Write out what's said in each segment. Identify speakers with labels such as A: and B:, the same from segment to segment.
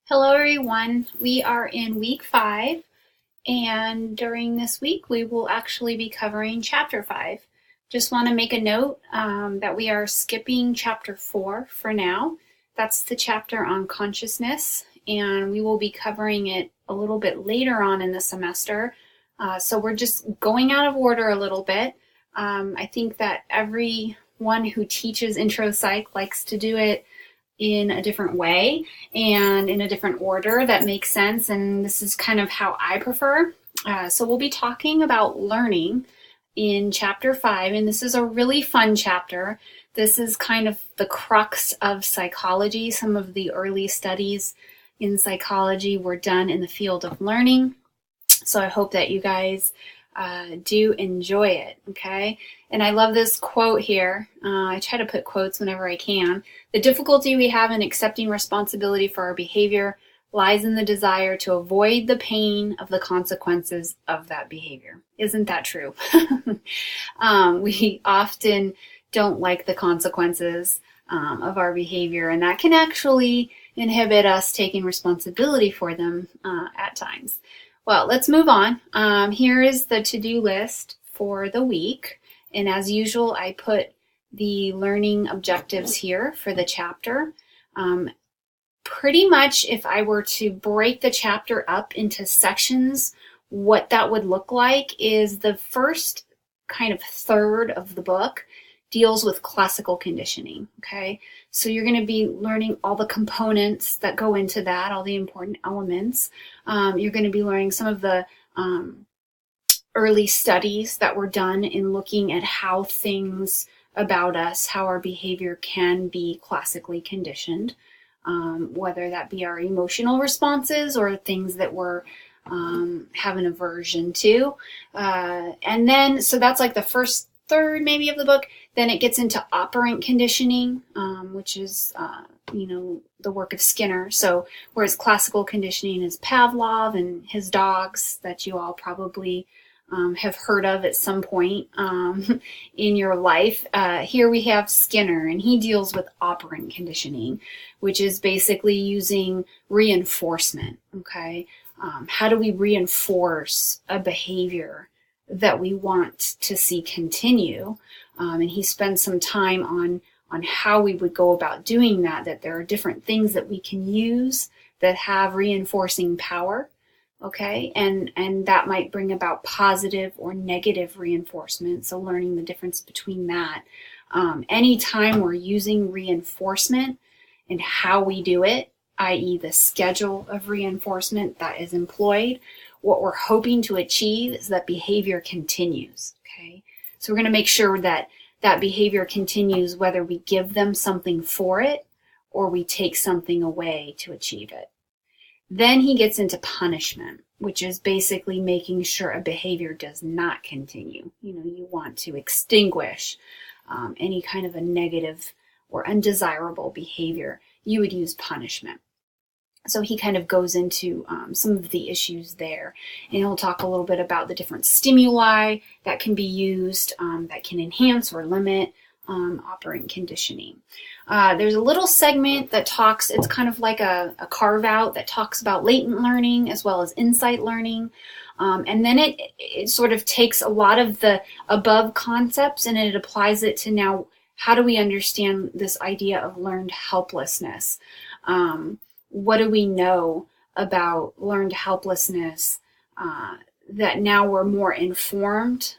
A: Hello everyone, we are in week 5 and during this week we will actually be covering chapter 5. Just want to make a note that we are skipping chapter 4 for now. That's the chapter on consciousness and we will be covering it a little bit later on in the semester. So we're just going out of order a little bit. I think that everyone who teaches intro psych likes to do it in a different way and in a different order that makes sense, and this is kind of how I prefer. So we'll be talking about learning in chapter 5, and this is a really fun chapter. This is kind of the crux of psychology. Some of the early studies in psychology were done in the field of learning, so I hope that you guys do enjoy it, okay? And I love this quote here. I try to put quotes whenever I can. The difficulty we have in accepting responsibility for our behavior lies in the desire to avoid the pain of the consequences of that behavior. Isn't that true? We often don't like the consequences of our behavior, and that can actually inhibit us taking responsibility for them at times. Well, let's move on. Here is the to-do list for the week. And as usual, I put the learning objectives here for the chapter. Pretty much if I were to break the chapter up into sections, what that would look like is the first kind of third of the book deals with classical conditioning, okay? So you're going to be learning all the components that go into that, all the important elements. You're going to be learning some of the early studies that were done in looking at how things about us, how our behavior can be classically conditioned, whether that be our emotional responses or things that we're have an aversion to. And then, so that's like the first third maybe of the book. Then it gets into operant conditioning, which is, the work of Skinner. So whereas classical conditioning is Pavlov and his dogs that you all probably have heard of at some point in your life. Here we have Skinner, and he deals with operant conditioning, which is basically using reinforcement, okay? How do we reinforce a behavior that we want to see continue? And he spends some time on how we would go about doing that there are different things that we can use that have reinforcing power, okay? And that might bring about positive or negative reinforcement, so learning the difference between that. Anytime we're using reinforcement and how we do it, i.e. the schedule of reinforcement that is employed, what we're hoping to achieve is that behavior continues, okay? So we're going to make sure that that behavior continues whether we give them something for it or we take something away to achieve it. Then he gets into punishment, which is basically making sure a behavior does not continue. You want to extinguish any kind of a negative or undesirable behavior. You would use punishment. So he kind of goes into some of the issues there, and he'll talk a little bit about the different stimuli that can be used that can enhance or limit operant conditioning. There's a little segment that talks, it's kind of like a carve out that talks about latent learning as well as insight learning. And then it sort of takes a lot of the above concepts and it applies it to now, how do we understand this idea of learned helplessness? What do we know about learned helplessness that now we're more informed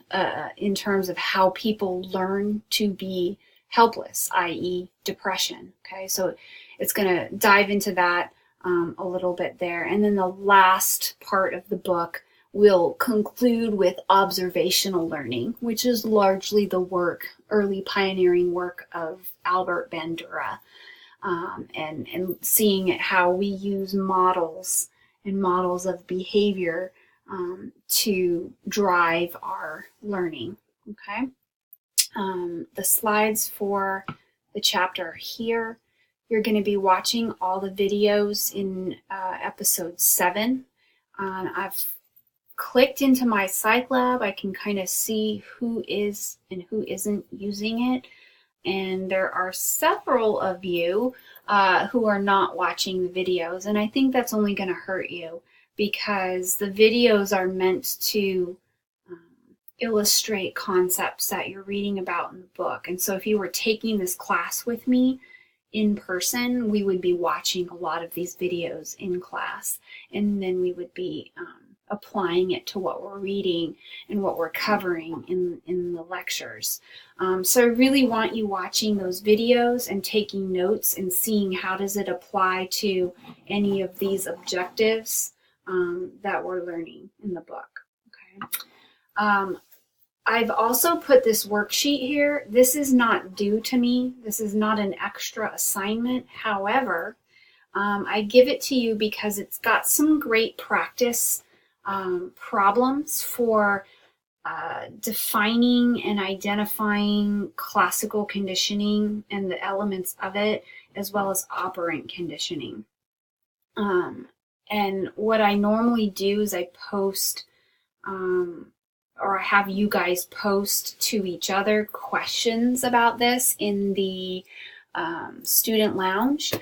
A: in terms of how people learn to be helpless, i.e. depression, okay? So it's going to dive into that a little bit there. And then the last part of the book will conclude with observational learning, which is largely the early pioneering work of Albert Bandura. And seeing how we use models and models of behavior to drive our learning, okay? The slides for the chapter here. You're going to be watching all the videos in episode 7. I've clicked into my Psych Lab. I can kind of see who is and who isn't using it. and there are several of you who are not watching the videos, and I think that's only going to hurt you because the videos are meant to illustrate concepts that you're reading about in the book. And so if you were taking this class with me in person, we would be watching a lot of these videos in class, and then we would be applying it to what we're reading and what we're covering in the lectures. So I really want you watching those videos and taking notes and seeing how does it apply to any of these objectives that we're learning in the book. Okay. I've also put this worksheet here. This is not due to me. This is not an extra assignment. However, I give it to you because it's got some great practice problems for defining and identifying classical conditioning and the elements of it, as well as operant conditioning. And what I normally do is I post or have you guys post to each other questions about this in the student lounge.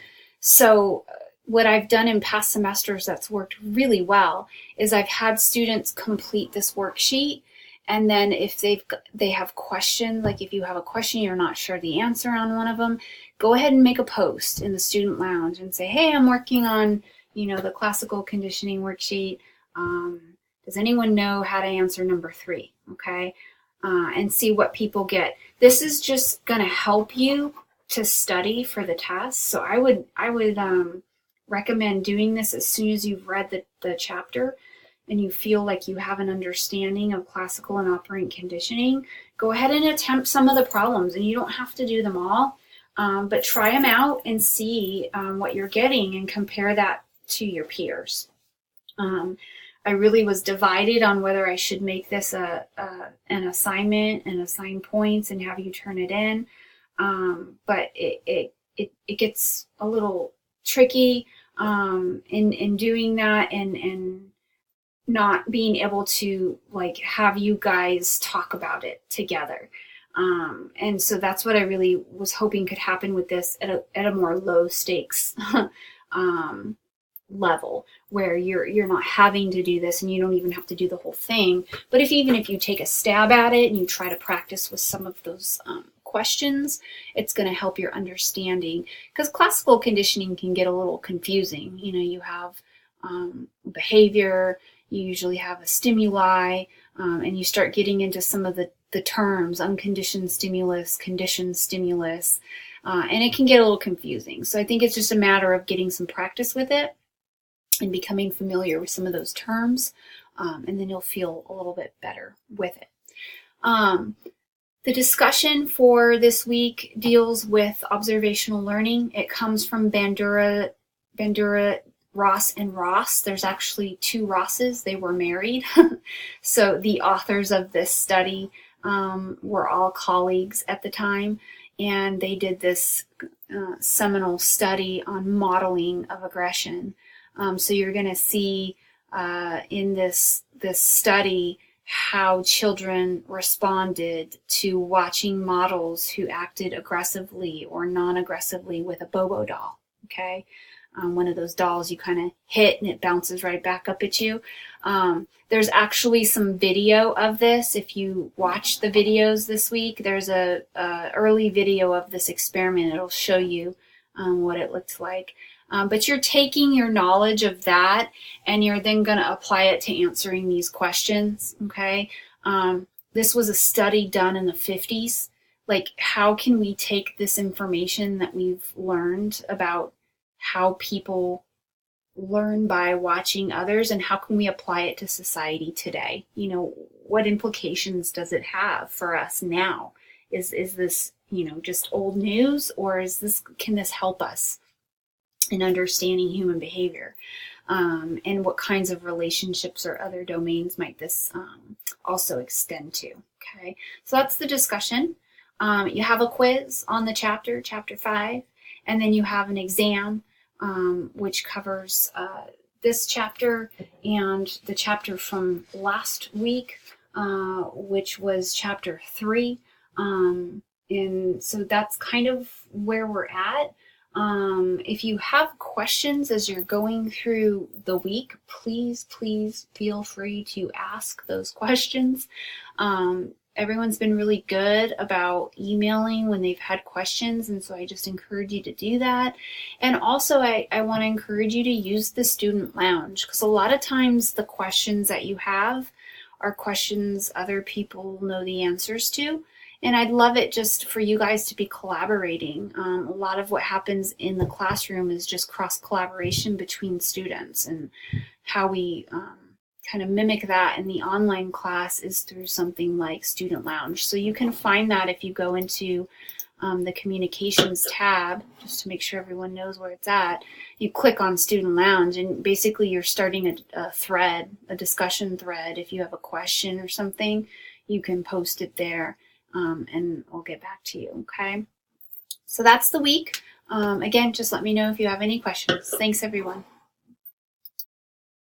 A: So what I've done in past semesters that's worked really well is I've had students complete this worksheet, and then if they have questions, like if you have a question you're not sure the answer on one of them, go ahead and make a post in the student lounge and say, hey, I'm working on the classical conditioning worksheet. Does anyone know how to answer number 3? Okay, and see what people get. This is just going to help you to study for the test. So I would recommend doing this as soon as you've read the chapter and you feel like you have an understanding of classical and operant conditioning. Go ahead and attempt some of the problems, and you don't have to do them all, but try them out and see what you're getting and compare that to your peers. I really was divided on whether I should make this an assignment and assign points and have you turn it in, but it gets a little tricky in doing that and not being able to have you guys talk about it together. And so that's what I really was hoping could happen with this at a more low stakes level, where you're not having to do this and you don't even have to do the whole thing. But even if you take a stab at it and you try to practice with some of those questions, it's going to help your understanding, because classical conditioning can get a little confusing. You have behavior, you usually have a stimuli, and you start getting into some of the terms, unconditioned stimulus, conditioned stimulus, and it can get a little confusing. So I think it's just a matter of getting some practice with it and becoming familiar with some of those terms, and then you'll feel a little bit better with it. The discussion for this week deals with observational learning. It comes from Bandura, Ross, and Ross. There's actually 2 Rosses. They were married. So the authors of this study were all colleagues at the time, and they did this seminal study on modeling of aggression. So you're going to see in this study how children responded to watching models who acted aggressively or non-aggressively with a Bobo doll. Okay, one of those dolls you kind of hit and it bounces right back up at you. There's actually some video of this. If you watch the videos this week, there's a early video of this experiment. It'll show you what it looks like. But you're taking your knowledge of that and you're then going to apply it to answering these questions, okay? This was a study done in the 50s. How can we take this information that we've learned about how people learn by watching others, and how can we apply it to society today? What implications does it have for us now? Is this, just old news, or can this help us in understanding human behavior, and what kinds of relationships or other domains might this also extend to? Okay, so that's the discussion. You have a quiz on the chapter 5, and then you have an exam which covers this chapter and the chapter from last week, which was chapter 3, in And so that's kind of where we're at. If you have questions as you're going through the week, please feel free to ask those questions. Everyone's been really good about emailing when they've had questions, and so I just encourage you to do that. And also, I want to encourage you to use the Student Lounge, because a lot of times the questions that you have are questions other people know the answers to. And I'd love it just for you guys to be collaborating. A lot of what happens in the classroom is just cross collaboration between students, and how we kind of mimic that in the online class is through something like Student Lounge. So you can find that if you go into the communications tab, just to make sure everyone knows where it's at. You click on Student Lounge, and basically you're starting a thread, a discussion thread. If you have a question or something, you can post it there. And we'll get back to you, okay? So that's the week. Again, just let me know if you have any questions. Thanks, everyone.